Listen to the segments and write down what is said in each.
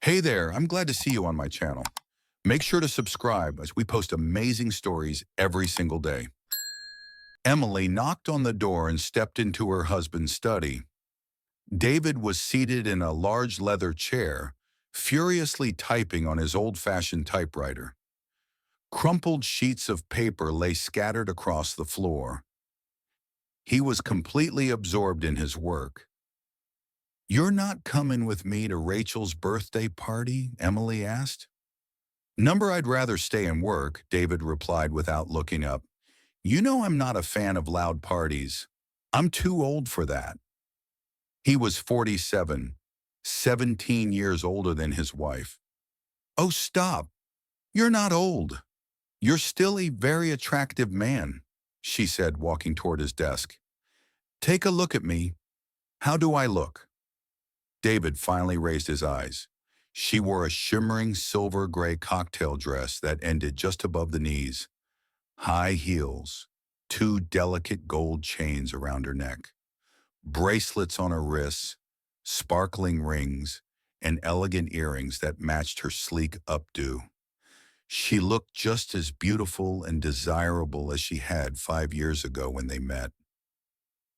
Hey there, I'm glad to see you on my channel. Make sure to subscribe as we post amazing stories every single day. Emily knocked on the door and stepped into her husband's study. David was seated in a large leather chair, furiously typing on his old-fashioned typewriter. Crumpled sheets of paper lay scattered across the floor. He was completely absorbed in his work. "You're not coming with me to Rachel's birthday party?" Emily asked. "Number, I'd rather stay and work," David replied without looking up. "You know I'm not a fan of loud parties. I'm too old for that." He was 47, 17 years older than his wife. "Oh, stop. You're not old. You're still a very attractive man," she said, walking toward his desk. "Take a look at me. How do I look?" David finally raised his eyes. She wore a shimmering silver-gray cocktail dress that ended just above the knees, high heels, two delicate gold chains around her neck, bracelets on her wrists, sparkling rings, and elegant earrings that matched her sleek updo. She looked just as beautiful and desirable as she had 5 years ago when they met.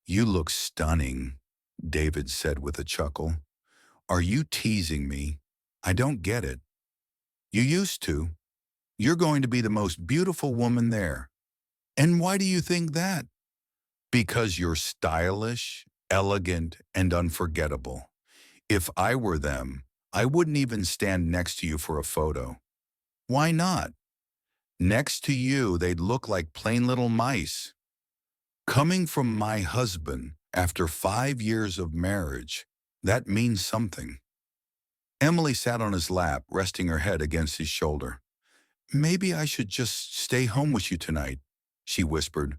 "You look stunning," David said with a chuckle. "Are you teasing me? I don't get it." "You used to. You're going to be the most beautiful woman there." "And why do you think that?" "Because you're stylish, elegant, and unforgettable. If I were them, I wouldn't even stand next to you for a photo." "Why not?" "Next to you, they'd look like plain little mice." "Coming from my husband after 5 years of marriage, that means something." Emily sat on his lap, resting her head against his shoulder. "Maybe I should just stay home with you tonight," she whispered.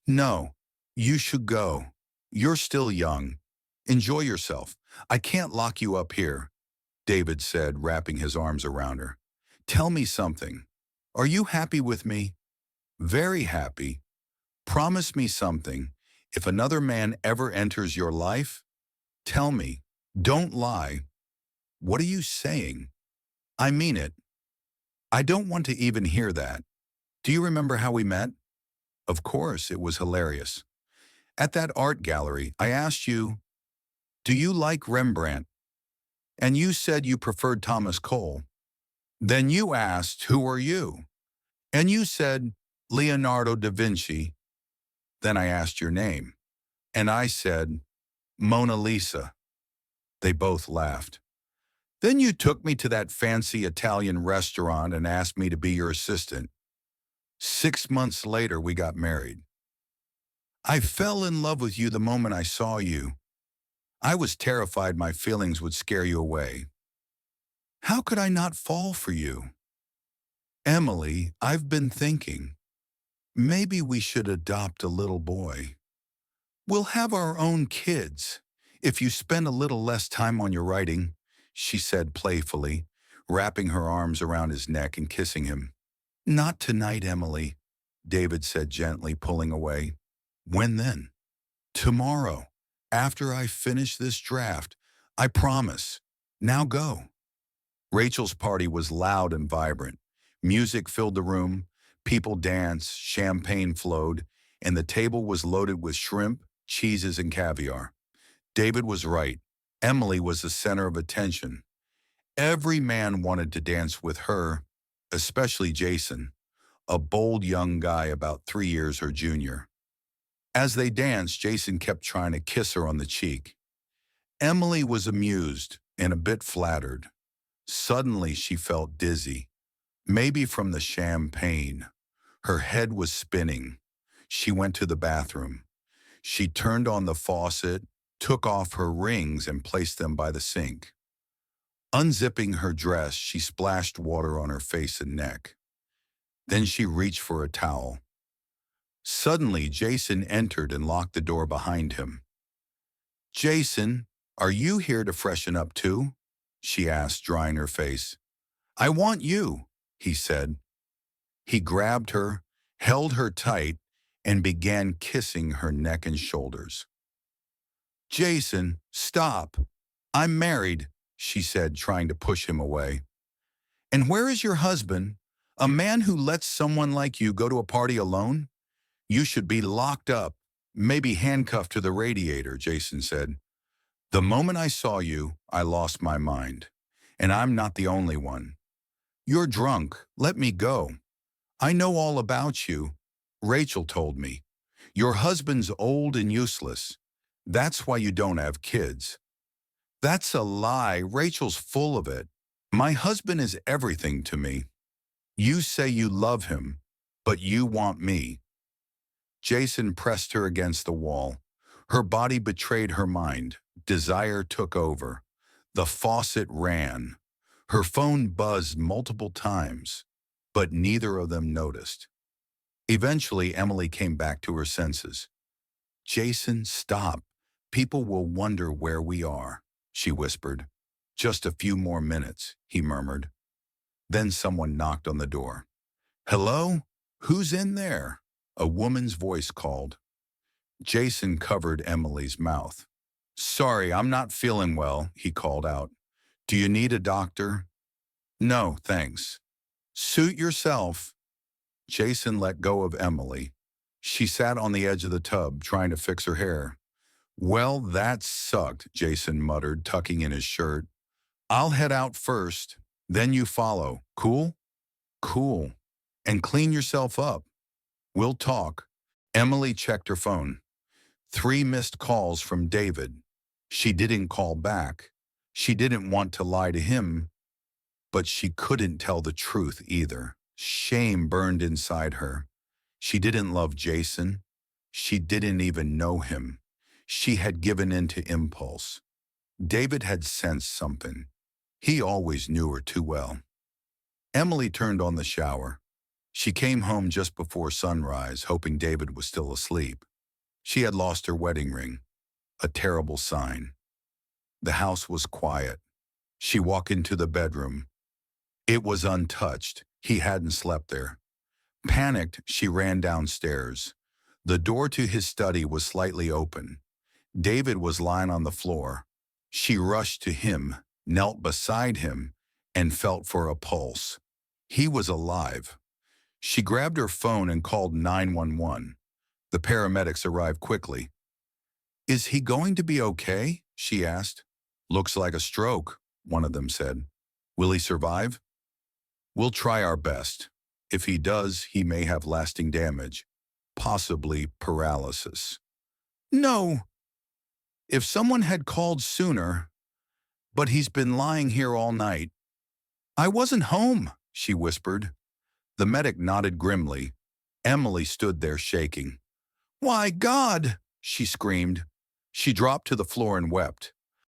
"No, you should go. You're still young. Enjoy yourself. I can't lock you up here," David said, wrapping his arms around her. "Tell me something. Are you happy with me?" "Very happy. Promise me something. If another man ever enters your life, tell me. Don't lie." "What are you saying?" "I mean it. I don't want to even hear that. Do you remember how we met?" "Of course, it was hilarious. At that art gallery, I asked you, 'Do you like Rembrandt?' And you said you preferred Thomas Cole. Then you asked, 'Who are you?' And you said, 'Leonardo da Vinci.' Then I asked your name, and I said, 'Mona Lisa.'" They both laughed. "Then you took me to that fancy Italian restaurant and asked me to be your assistant. 6 months later, we got married. I fell in love with you the moment I saw you. I was terrified my feelings would scare you away. How could I not fall for you?" "Emily, I've been thinking. Maybe we should adopt a little boy. We'll have our own kids, if you spend a little less time on your writing," she said playfully, wrapping her arms around his neck and kissing him. "Not tonight, Emily," David said gently, pulling away. "When then?" "Tomorrow, after I finish this draft. I promise. Now go." Rachel's party was loud and vibrant. Music filled the room, people danced, champagne flowed, and the table was loaded with shrimp, cheeses, and caviar. David was right. Emily was the center of attention. Every man wanted to dance with her, especially Jason, a bold young guy about 3 years her junior. As they danced, Jason kept trying to kiss her on the cheek. Emily was amused and a bit flattered. Suddenly, she felt dizzy, maybe from the champagne. Her head was spinning. She went to the bathroom. She turned on the faucet, took off her rings, and placed them by the sink. Unzipping her dress, she splashed water on her face and neck. Then she reached for a towel. Suddenly, Jason entered and locked the door behind him. "Jason, are you here to freshen up too?" she asked, drying her face. "I want you," he said. He grabbed her, held her tight, and began kissing her neck and shoulders. "Jason, stop. I'm married," she said, trying to push him away. And where is your husband? A man who lets someone like you go to a party alone? You should be locked up, maybe handcuffed to the radiator, Jason said. The moment I saw you, I lost my mind. And I'm not the only one. You're drunk. Let me go. I know all about you. Rachel told me. Your husband's old and useless. That's why you don't have kids. That's a lie. Rachel's full of it. My husband is everything to me. You say you love him, but you want me. Jason pressed her against the wall. Her body betrayed her mind. Desire took over. The faucet ran. Her phone buzzed multiple times, but neither of them noticed. Eventually, Emily came back to her senses. Jason, stop. People will wonder where we are, she whispered. Just a few more minutes, he murmured. Then someone knocked on the door. Hello? Who's in there? A woman's voice called. Jason covered Emily's mouth. Sorry, I'm not feeling well, he called out. Do you need a doctor? No, thanks. Suit yourself. Jason let go of Emily. She sat on the edge of the tub, trying to fix her hair. Well, that sucked, Jason muttered, tucking in his shirt. I'll head out first, then you follow. Cool? Cool. And clean yourself up. We'll talk. Emily checked her phone. 3 missed calls from David. She didn't call back. She didn't want to lie to him, but she couldn't tell the truth either. Shame burned inside her. She didn't love Jason. She didn't even know him. She had given in to impulse. David had sensed something. He always knew her too well. Emily turned on the shower. She came home just before sunrise, hoping David was still asleep. She had lost her wedding ring, a terrible sign. The house was quiet. She walked into the bedroom. It was untouched. He hadn't slept there. Panicked, she ran downstairs. The door to his study was slightly open. David was lying on the floor. She rushed to him, knelt beside him, and felt for a pulse. He was alive. She grabbed her phone and called 911. The paramedics arrived quickly. Is he going to be okay? She asked. Looks like a stroke, one of them said. Will he survive? We'll try our best. If he does, he may have lasting damage, possibly paralysis. No. If someone had called sooner, but he's been lying here all night. I wasn't home, she whispered. The medic nodded grimly. Emily stood there shaking. Why, God, she screamed. She dropped to the floor and wept.